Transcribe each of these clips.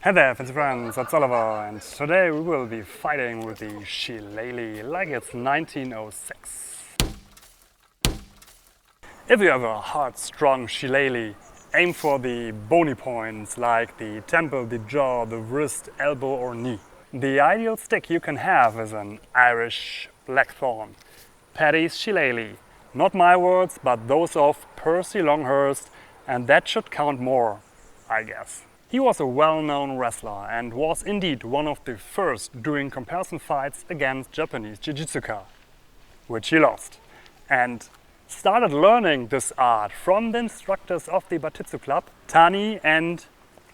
Hey there, fancy friends, it's Oliver, and today we will be fighting with the Shillelagh like it's 1906. If you have a hard, strong Shillelagh, aim for the bony points like the temple, the jaw, the wrist, elbow or knee. The ideal stick you can have is an Irish blackthorne, Paddy's Shillelagh. Not my words, but those of Percy Longhurst, and that should count more, I guess. He was a well-known wrestler and was indeed one of the first doing comparison fights against Japanese Jiu-Jitsu, which he lost, and started learning this art from the instructors of the Bartitsu club, Tani and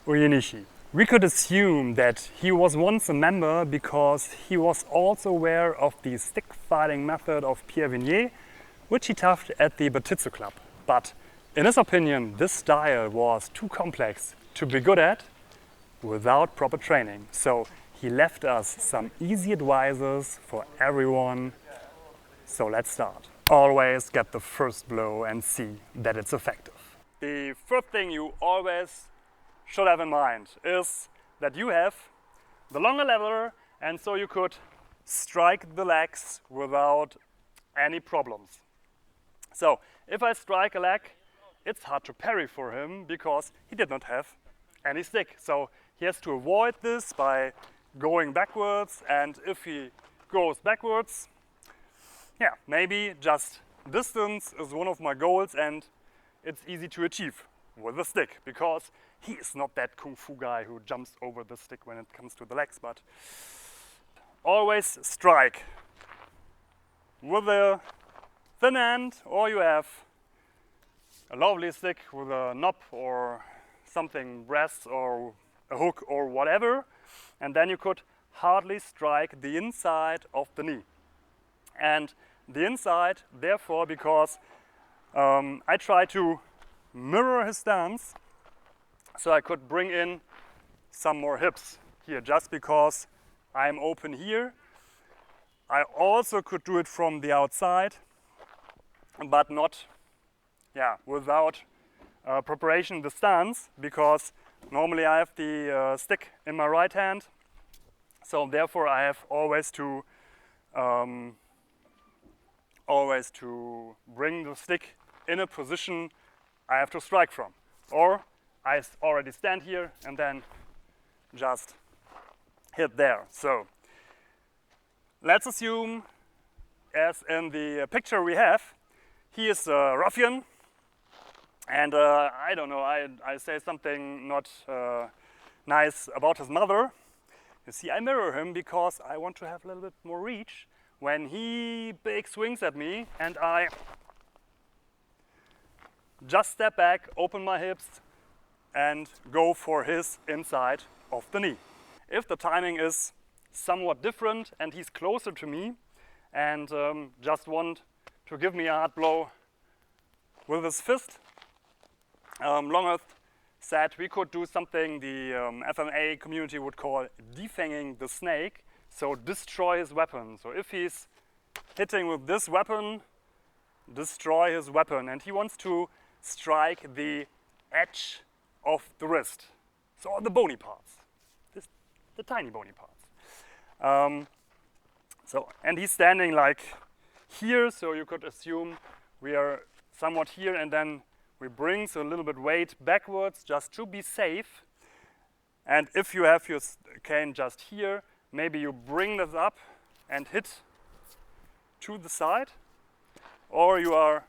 Uyenishi. We could assume that he was once a member because he was also aware of the stick fighting method of Pierre Vigny, which he taught at the Bartitsu club. But in his opinion, this style was too complex to be good at without proper training. So he left us some easy advices for everyone. So let's start. Always get the first blow and see that it's effective. The first thing you always should have in mind is that you have the longer lever, and so you could strike the legs without any problems. So if I strike a leg, it's hard to parry for him because he did not have any stick. So he has to avoid this by going backwards, and if he goes backwards, yeah, maybe just distance is one of my goals, and it's easy to achieve with the stick because he is not that kung fu guy who jumps over the stick when it comes to the legs, but always strike with a thin end, or you have a lovely stick with a knob or something, brass or a hook or whatever, and then you could hardly strike the inside of the knee. And the inside, therefore, because I try to mirror his stance, so I could bring in some more hips here, just because I'm open here. I also could do it from the outside, but not without preparation the stance, because normally I have the stick in my right hand, so therefore I have always to bring the stick in a position I have to strike from, or I already stand here and then just hit there. So let's assume, as in the picture we have, he is a ruffian, and I don't know, I say something not nice about his mother. You see, I mirror him because I want to have a little bit more reach when he big swings at me, and I just step back, open my hips, and go for his inside of the knee. If the timing is somewhat different and he's closer to me and just want to give me a hard blow with his fist, Longhurst said we could do something the FMA community would call defanging the snake, so destroy his weapon. So if he's hitting with this weapon, destroy his weapon, and he wants to strike the edge of the wrist, so the bony parts, the tiny bony parts. And he's standing like here, so you could assume we are somewhat here, and then we bring a little bit weight backwards just to be safe. And if you have your cane just here, maybe you bring this up and hit to the side, or you are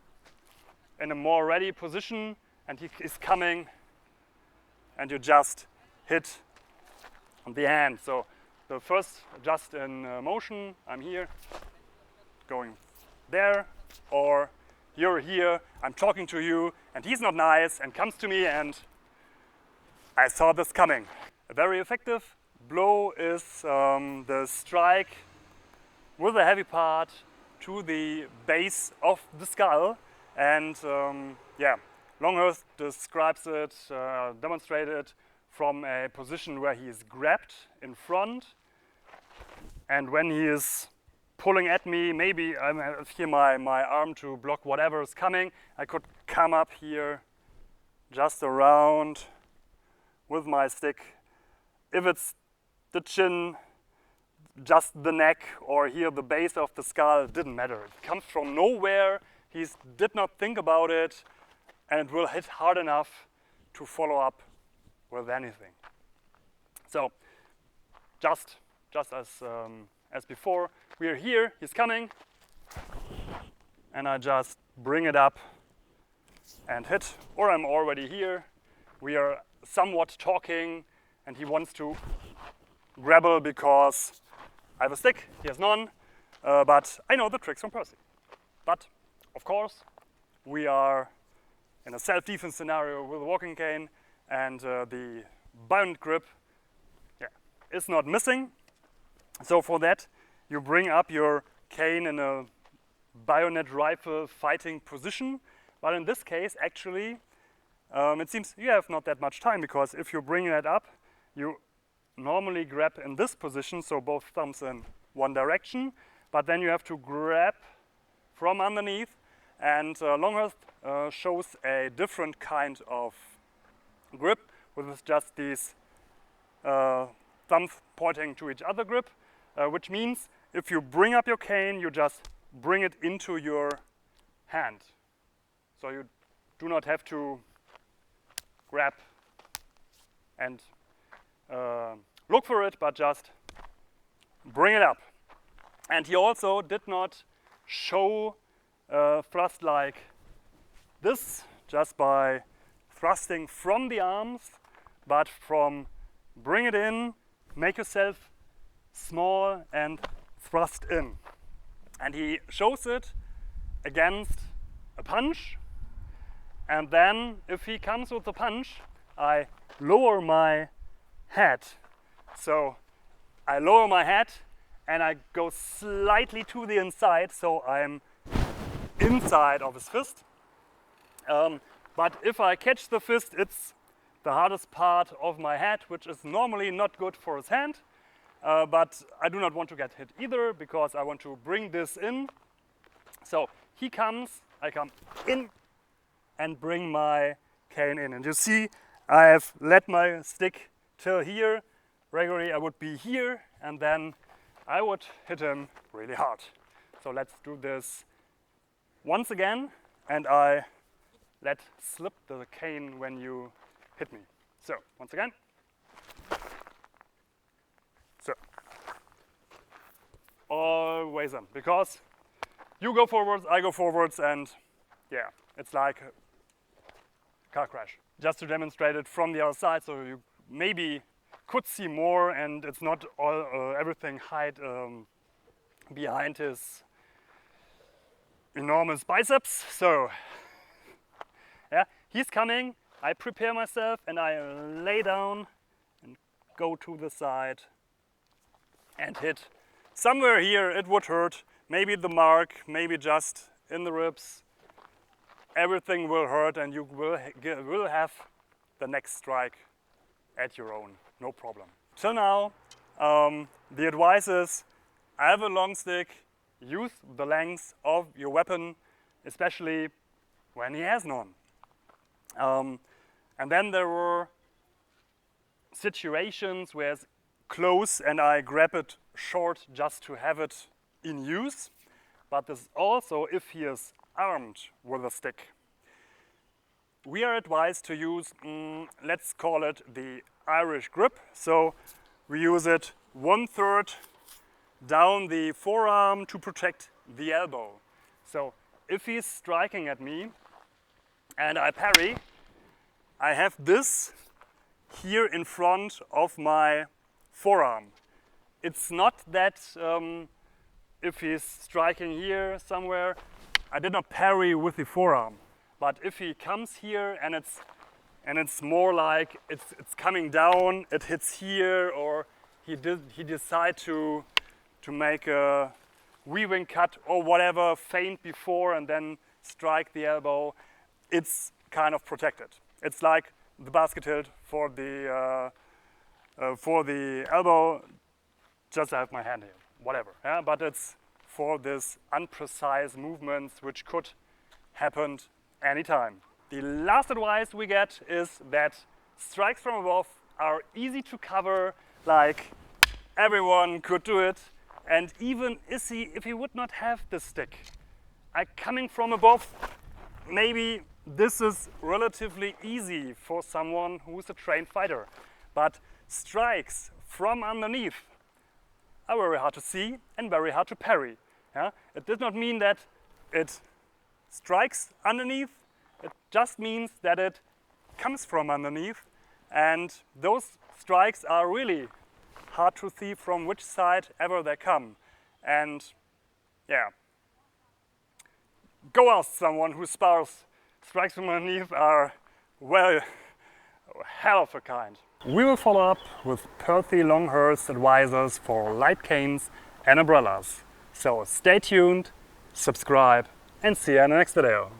in a more ready position and he is coming and you just hit on the hand. So the first just in motion, I'm here, going there, or you're here, I'm talking to you, and he's not nice and comes to me, and I saw this coming. A very effective blow is the strike with a heavy part to the base of the skull, and Longhurst describes it, demonstrated it from a position where he is grabbed in front, and when he is pulling at me, maybe I have here my arm to block whatever is coming, I could come up here just around with my stick if it's the chin, just the neck, or here the base of the skull, it didn't matter. It comes from nowhere, he did not think about it, and it will hit hard enough to follow up with anything. So, just as before, we are here, he's coming, and I just bring it up and hit, or I'm already here. We are somewhat talking, and he wants to grapple because I have a stick, he has none, but I know the tricks from Percy. But, of course, we are in a self-defense scenario with a walking cane, and the bayonet grip is not missing. So for that, you bring up your cane in a bayonet rifle fighting position. But in this case, actually, it seems you have not that much time, because if you bring that up, you normally grab in this position, so both thumbs in one direction, but then you have to grab from underneath, and Longhurst shows a different kind of grip with just these thumbs pointing to each other grip, which means if you bring up your cane, you just bring it into your hand. So you do not have to grab and look for it, but just bring it up. And he also did not show thrust like this, just by thrusting from the arms, but from bring it in, make yourself small and thrust in. And he shows it against a punch, and then if he comes with a punch, I lower my head. So I lower my head and I go slightly to the inside, so I'm inside of his fist. But if I catch the fist, it's the hardest part of my head, which is normally not good for his hand. But I do not want to get hit either, because I want to bring this in. So he comes, I come in and bring my cane in. And you see, I have let my stick till here. Regularly I would be here, and then I would hit him really hard. So let's do this once again, and I let slip the cane when you hit me. So, once again. So, always in, because you go forwards, I go forwards, and yeah, it's like a car crash. Just to demonstrate it from the other side, so you maybe could see more, and it's not all everything hide behind his enormous biceps. So yeah, he's coming, I prepare myself, and I lay down and go to the side and hit. Somewhere here it would hurt, maybe the mark, maybe just in the ribs. Everything will hurt, and you will have the next strike at your own, no problem. Till now, the advice is, I have a long stick, use the length of your weapon, especially when he has none. And then there were situations where it's close and I grab it short just to have it in use. But this also if he is armed with a stick. We are advised to use, let's call it the Irish grip. So we use it 1/3 down the forearm to protect the elbow. So if he's striking at me and I parry, I have this here in front of my forearm. It's not that if he's striking here somewhere, I did not parry with the forearm. But if he comes here and it's more like it's coming down, it hits here, or he decide to make a weaving cut or whatever, feint before and then strike the elbow, it's kind of protected. It's like the basket tilt for the elbow. Just I have my hand here, whatever. Yeah? But it's for this unprecise movements which could happen anytime. The last advice we get is that strikes from above are easy to cover, like everyone could do it. And even if he would not have this stick, coming from above, maybe this is relatively easy for someone who is a trained fighter. But strikes from underneath are very hard to see and very hard to parry. Yeah? It does not mean that it strikes underneath, it just means that it comes from underneath, and those strikes are really hard to see from which side ever they come. And yeah, go ask someone who spars. Strikes from underneath are, well, hell of a kind. We will follow up with Percy Longhurst advisors for light canes and umbrellas. So stay tuned, subscribe, and see you in the next video.